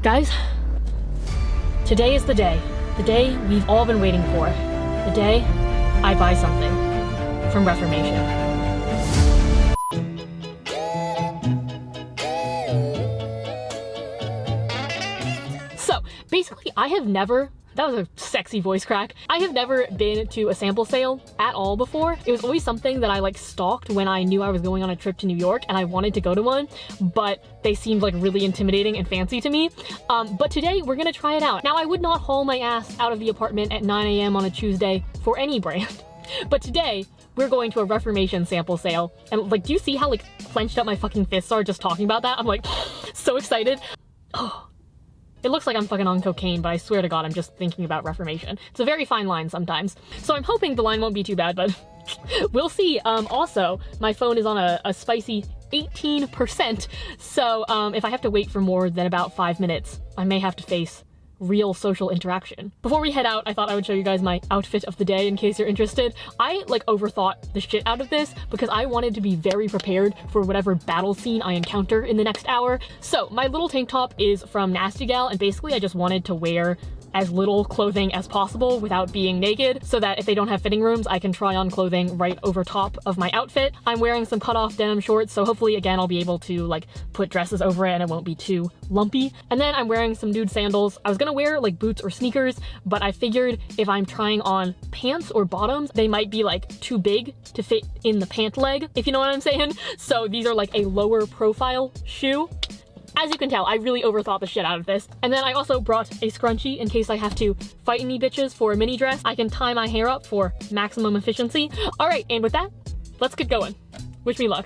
Guys, today is the day we've all been waiting for. The day I buy something from Reformation. So, basically, that was a sexy voice crack. I have never been to a sample sale at all before. It was always something that I like stalked when I knew I was going on a trip to New York and I wanted to go to one, but they seemed like really intimidating and fancy to me. But today we're gonna try it out. Now, I would not haul my ass out of the apartment at 9 a.m. on a Tuesday for any brand, but today we're going to a Reformation sample sale. And like, do you see how like clenched up my fucking fists are just talking about that? I'm like so excited. Oh. It looks like I'm fucking on cocaine, but I swear to God, I'm just thinking about Reformation. It's a very fine line sometimes. So I'm hoping the line won't be too bad, but we'll see. Also, my phone is on a spicy 18%. So if I have to wait for more than about 5 minutes, I may have to face real social interaction. Before we head out, I thought I would show you guys my outfit of the day in case you're interested. I like overthought the shit out of this because I wanted to be very prepared for whatever battle scene I encounter in the next hour. So my little tank top is from Nasty Gal, and basically I just wanted to wear as little clothing as possible without being naked so that if they don't have fitting rooms, I can try on clothing right over top of my outfit. I'm wearing some cut-off denim shorts, so hopefully again I'll be able to like put dresses over it and it won't be too lumpy. And then I'm wearing some nude sandals. I was gonna wear like boots or sneakers, but I figured if I'm trying on pants or bottoms, they might be like too big to fit in the pant leg, if you know what I'm saying. So these are like a lower profile shoe. As you can tell, I really overthought the shit out of this. And then I also brought a scrunchie in case I have to fight any bitches for a mini dress. I can tie my hair up for maximum efficiency. All right, and with that, let's get going. Wish me luck.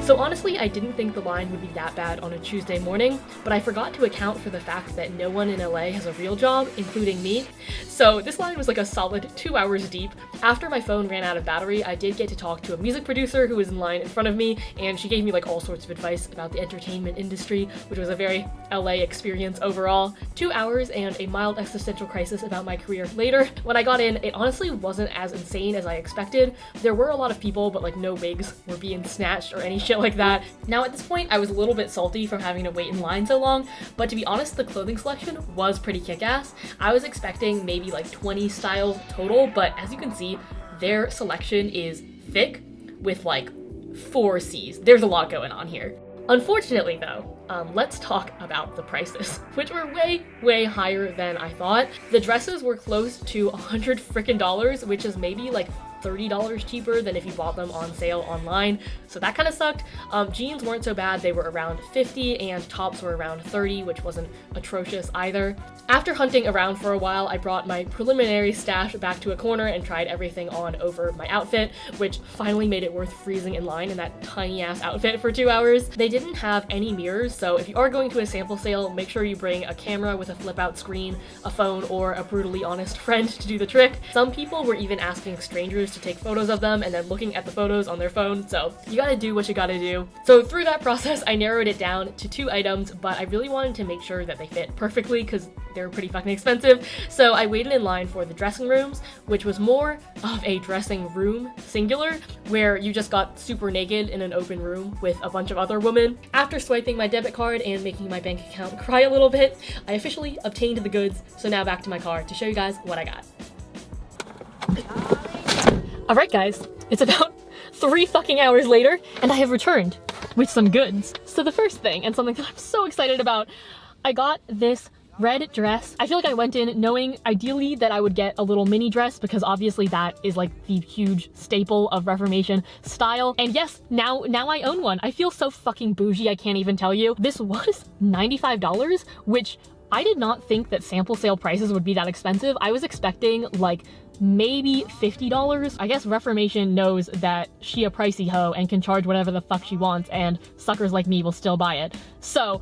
So honestly, I didn't think the line would be that bad on a Tuesday morning, but I forgot to account for the fact that no one in LA has a real job, including me. So this line was like a solid 2 hours deep. After my phone ran out of battery, I did get to talk to a music producer who was in line in front of me, and she gave me like all sorts of advice about the entertainment industry, which was a very LA experience overall. 2 hours and a mild existential crisis about my career later. When I got in, it honestly wasn't as insane as I expected. There were a lot of people, but like no wigs were being snatched or any shit like that. Now at this point, I was a little bit salty from having to wait in line so long, but to be honest, the clothing selection was pretty kick-ass. I was expecting maybe like 20 styles total, but as you can see, their selection is thick with like 4 C's. There's a lot going on here. Unfortunately though, let's talk about the prices, which were way, way higher than I thought. The dresses were close to $100 frickin', which is maybe like $30 cheaper than if you bought them on sale online, so that kind of sucked. Jeans weren't so bad, they were around 50, and tops were around 30, which wasn't atrocious either. After hunting around for a while, I brought my preliminary stash back to a corner and tried everything on over my outfit, which finally made it worth freezing in line in that tiny ass outfit for 2 hours. They didn't have any mirrors, so if you are going to a sample sale, make sure you bring a camera with a flip out screen, a phone, or a brutally honest friend to do the trick. Some people were even asking strangers to take photos of them and then looking at the photos on their phone, so you gotta do what you gotta do. So through that process, I narrowed it down to 2 items, but I really wanted to make sure that they fit perfectly because they're pretty fucking expensive. So I waited in line for the dressing rooms, which was more of a dressing room, singular, where you just got super naked in an open room with a bunch of other women. After swiping my debit card and making my bank account cry a little bit, I officially obtained the goods. So now back to my car to show you guys what I got. Alright guys, it's about 3 fucking hours later, and I have returned with some goods. So the first thing, and something that I'm so excited about, I got this red dress. I feel like I went in knowing ideally that I would get a little mini dress because obviously that is like the huge staple of Reformation style. And yes, now I own one. I feel so fucking bougie, I can't even tell you. This was $95, which I did not think that sample sale prices would be that expensive. I was expecting like maybe $50. I guess Reformation knows that she a pricey hoe and can charge whatever the fuck she wants, and suckers like me will still buy it. So,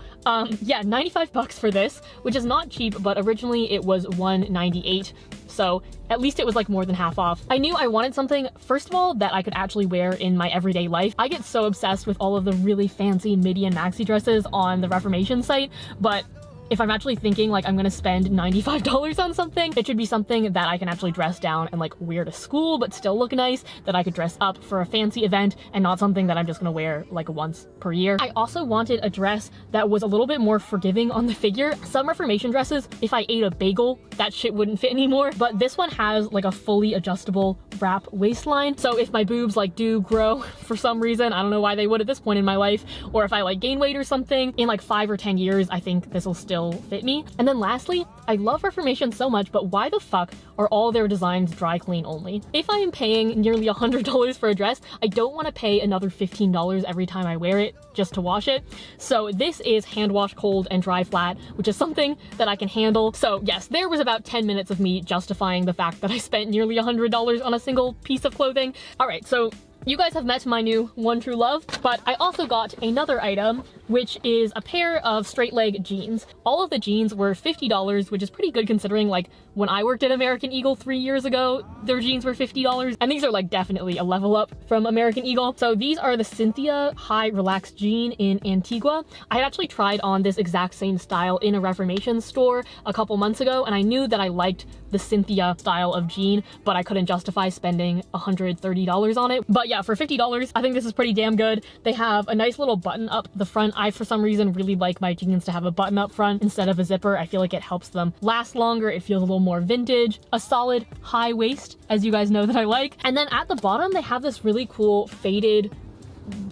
yeah, 95 bucks for this, which is not cheap, but originally it was $198. So at least it was like more than half off. I knew I wanted something, first of all, that I could actually wear in my everyday life. I get so obsessed with all of the really fancy midi and maxi dresses on the Reformation site, but if I'm actually thinking like I'm gonna spend $95 on something, it should be something that I can actually dress down and like wear to school but still look nice, that I could dress up for a fancy event, and not something that I'm just gonna wear like once per year. I also wanted a dress that was a little bit more forgiving on the figure. Some Reformation dresses, if I ate a bagel, that shit wouldn't fit anymore, but this one has like a fully adjustable wrap waistline, so if my boobs like do grow for some reason, I don't know why they would at this point in my life, or if I like gain weight or something, in like 5 or 10 years, I think this will still fit me. And then lastly, I love Reformation so much, but why the fuck are all their designs dry clean only? If I am paying nearly $100 for a dress, I don't want to pay another $15 every time I wear it just to wash it. So this is hand wash cold and dry flat, which is something that I can handle. So yes, there was about 10 minutes of me justifying the fact that I spent nearly $100 on a single piece of clothing. All right, so you guys have met my new one true love, but I also got another item, which is a pair of straight leg jeans. All of the jeans were $50, which is pretty good considering like when I worked at American Eagle 3 years ago, their jeans were $50, and these are like definitely a level up from American Eagle. So these are the Cynthia High Relaxed Jean in Antigua. I had actually tried on this exact same style in a Reformation store a couple months ago, and I knew that I liked the Cynthia style of jean, but I couldn't justify spending $130 on it. But yeah, for $50, I think this is pretty damn good. They have a nice little button up the front. I, for some reason, really like my jeans to have a button up front instead of a zipper. I feel like it helps them last longer. It feels a little more vintage. A solid high waist, as you guys know that I like. And then at the bottom, they have this really cool faded,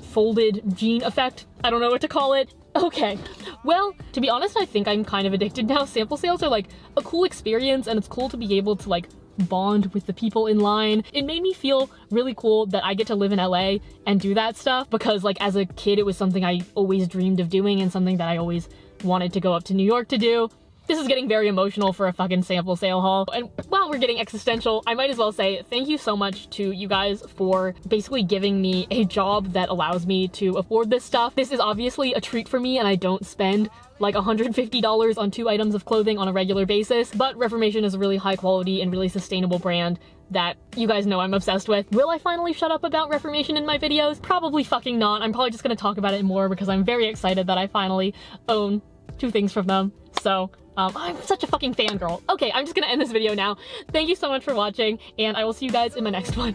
folded jean effect. I don't know what to call it. Okay, well, to be honest, I think I'm kind of addicted now. Sample sales are like a cool experience, and it's cool to be able to like bond with the people in line. It made me feel really cool that I get to live in LA and do that stuff, because like as a kid it was something I always dreamed of doing and something that I always wanted to go up to New York to do. This is getting very emotional for a fucking sample sale haul. And while we're getting existential, I might as well say thank you so much to you guys for basically giving me a job that allows me to afford this stuff. This is obviously a treat for me, and I don't spend like $150 on 2 items of clothing on a regular basis, but Reformation is a really high quality and really sustainable brand that you guys know I'm obsessed with. Will I finally shut up about Reformation in my videos? Probably fucking not. I'm probably just gonna talk about it more because I'm very excited that I finally own 2 things from them. So I'm such a fucking fangirl. Okay, I'm just gonna end this video now. Thank you so much for watching, and I will see you guys in my next one.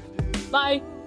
Bye!